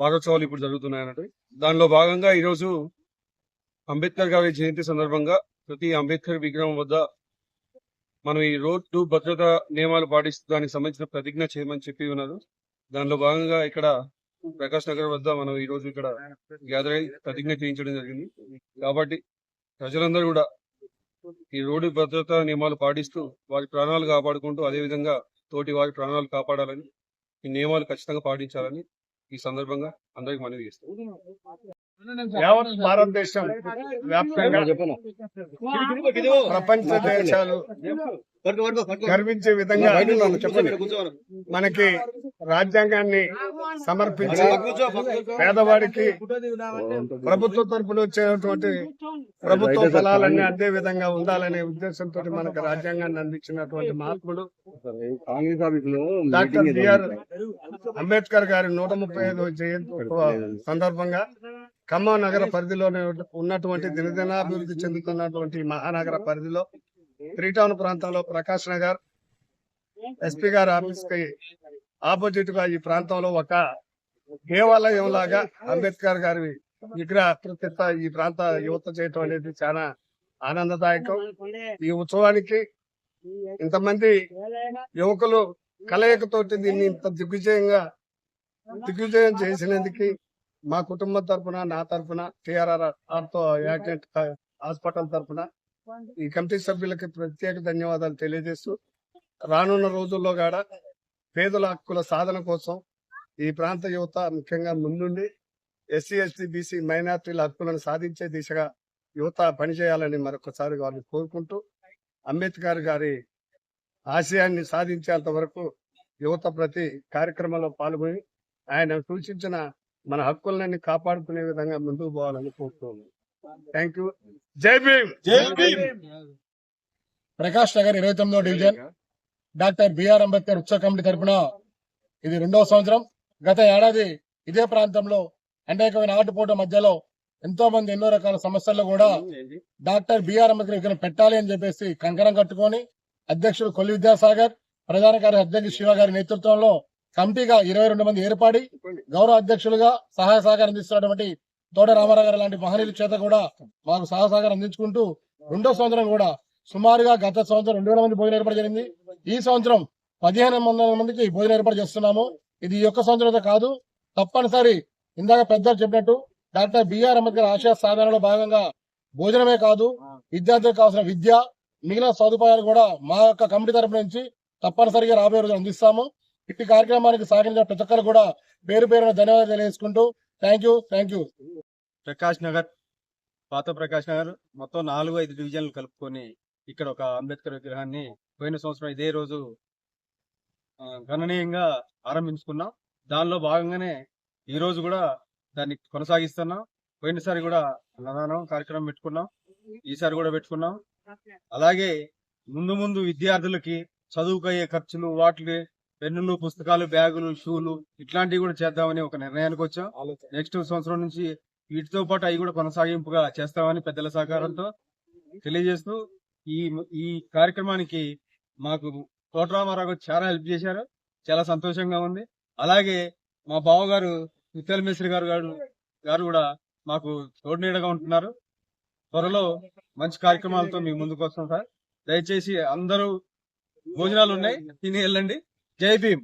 వారోత్సవాలు ఇప్పుడు జరుగుతున్నాయి అన్నట్టు. దానిలో భాగంగా ఈరోజు అంబేద్కర్ గారి జయంతి సందర్భంగా ప్రతి అంబేద్కర్ విగ్రహం వద్ద మనం ఈ రోడ్డు భద్రతా నియమాలు పాటిస్తూ దానికి సంబంధించిన ప్రతిజ్ఞ చేయమని చెప్పి ఉన్నారు. దానిలో భాగంగా ఇక్కడ ప్రకాష్ నగర్ వద్ద మనం ఈ రోజు ఇక్కడ గ్యాదర్ అయి ప్రతిజ్ఞ చేయించడం జరిగింది. కాబట్టి ప్రజలందరూ కూడా ఈ రోడ్డు భద్రతా నియమాలు పాటిస్తూ వారి ప్రాణాలు కాపాడుకుంటూ అదేవిధంగా తోటి వారి ప్రాణాలు కాపాడాలని, ఈ నియమాలు ఖచ్చితంగా పాటించాలని ఈ సందర్భంగా అందరికి మనవి చేస్తాం. యావత్ భారతదేశం వ్యాప్తంగా ప్రపంచ దేశాలు గర్వించే విధంగా మనకి రాజ్యాంగాన్ని సమర్పించి పేదవాడికి ప్రభుత్వ తరపున వచ్చేటువంటి ప్రభుత్వ ఫలాలన్నీ అదే విధంగా ఉండాలనే ఉద్దేశంతో మనకు రాజ్యాంగాన్ని అందించినటువంటి మహాత్ముడు డాక్టర్ బిఆర్ అంబేద్కర్ గారి 135వ జయంతి సందర్భంగా ఖమ్మం నగర పరిధిలోనే ఉన్నటువంటి దినదినాభివృద్ధి చెందుతున్నటువంటి మహానగర పరిధిలో 3 టౌన్ ప్రాంతంలో ప్రకాష్ నగర్ ఎస్పీ గారి ఆఫీస్ కి ఆపోజిట్ గా ఈ ప్రాంతంలో ఒక దేవాలయం లాగా అంబేద్కర్ గారి విగ్రహ ప్రతిష్ట ఈ ప్రాంత యువత చేయటం అనేది చాలా ఆనందదాయకం. ఈ ఉత్సవానికి ఇంతమంది యువకులు కలయికతోటి దీన్ని ఇంత దిగ్విజయం చేసినందుకు మా కుటుంబం తరఫున, నా తరఫున, TRR ఆర్థో యాక్సిడెంట్ హాస్పిటల్ తరఫున ఈ కమిటీ సభ్యులకి ప్రత్యేక ధన్యవాదాలు తెలియజేస్తూ రానున్న రోజుల్లో కూడా పేదల హక్కుల సాధన కోసం ఈ ప్రాంత యువత ముఖ్యంగా ముందుండి SC, ST, BC మైనార్టీల హక్కులను సాధించే దిశగా యువత పనిచేయాలని మరొకసారి వారిని కోరుకుంటూ అంబేద్కర్ గారి ఆశయాన్ని సాధించేంత వరకు యువత ప్రతి కార్యక్రమంలో పాల్గొని ఆయన సూచించిన మన హక్కులన్నీ కాపాడుకునే విధంగా ముందుకు పోవాలని కోరుతున్నాను. Thank you. జై భీమ్. ప్రకాష్ నగర్ 29వ డివిజన్ డాక్టర్ బిఆర్ అంబేద్కర్ ఉత్సవ కమిటీ తరఫున ఇది 2వ సంవత్సరం. గత ఏడాది ఇదే ప్రాంతంలో అనేకమైన ఆటుపోటు మధ్యలో ఎంతో మంది ఎన్నో రకాల సమస్యల్లో కూడా డాక్టర్ బిఆర్ అంబేద్కర్ విగ్రహం పెట్టాలి అని చెప్పేసి కంకణం కట్టుకొని అధ్యక్షుడు కొల్లి విద్యాసాగర్, ప్రధాన కార్యదర్శి అధ్యక్షుడు శివ గారి నేతృత్వంలో కమిటీగా 22 మంది ఏర్పడి గౌరవ అధ్యక్షులుగా సహాయ సహకారం అందిస్తున్నటువంటి తోట రామారావు గారు లాంటి మహనీయుల చేత కూడా మాకు సహాయ సహకారం అందించుకుంటూ 2వ సంవత్సరం కూడా సుమారుగా గత సంవత్సరం 2000 మంది భోజనం ఏర్పాటు జరిగింది. ఈ సంవత్సరం 1500 మందికి భోజనం ఏర్పాటు చేస్తున్నాము. ఇది ఈ ఒక్క సంవత్సరం కాదు, తప్పనిసరి ఇందాక పెద్దలు చెప్పినట్టు డాక్టర్ బిఆర్ అంబేద్కర్ ఆశయ సాధనలో భాగంగా భోజనమే కాదు, విద్యార్థులకు కావాల్సిన విద్య, మిగిలిన సదుపాయాలు కూడా మా యొక్క కమిటీ తరపు నుంచి తప్పనిసరిగా రాబోయే రోజు అందిస్తాము. ఇట్టి కార్యక్రమానికి సహకరించిన ప్రతి ఒక్కరు కూడా పేరు పేరున ధన్యవాదాలు తెలియజేసుకుంటూ థ్యాంక్ యూ. ప్రకాష్ నగర్, పాత ప్రకాష్ నగర్ మొత్తం 4-5 డివిజన్లు కలుపుకొని ఇక్కడ ఒక అంబేద్కర్ విగ్రహాన్ని పోయిన సంవత్సరం ఇదే రోజు గణనీయంగా ఆరంభించుకున్నాం. దానిలో భాగంగానే ఈ రోజు కూడా దాన్ని కొనసాగిస్తున్నాం. పోయినసారి కూడా అన్నదానం కార్యక్రమం పెట్టుకున్నాం, ఈసారి కూడా పెట్టుకున్నాం. అలాగే ముందు విద్యార్థులకి చదువుకయ్యే ఖర్చులు, వాటికి పెన్నులు, పుస్తకాలు, బ్యాగులు, షూలు ఇట్లాంటివి కూడా చేద్దామని ఒక నిర్ణయానికి వచ్చాం. నెక్స్ట్ సంవత్సరం నుంచి వీటితో పాటు అవి కూడా కొనసాగింపుగా చేస్తామని పెద్దల సహకారంతో తెలియజేస్తూ ఈ కార్యక్రమానికి మాకు తోట రామారావు చాలా హెల్ప్ చేశారు. చాలా సంతోషంగా ఉంది. అలాగే మా బావగారు ముత్యాల మేస్త్రి గారు కూడా మాకు తోడునీడగా ఉంటున్నారు. త్వరలో మంచి కార్యక్రమాలతో మీ ముందుకు వస్తాం సార్. దయచేసి అందరూ భోజనాలు ఉన్నాయి, తిని వెళ్ళండి. జై భీమ్.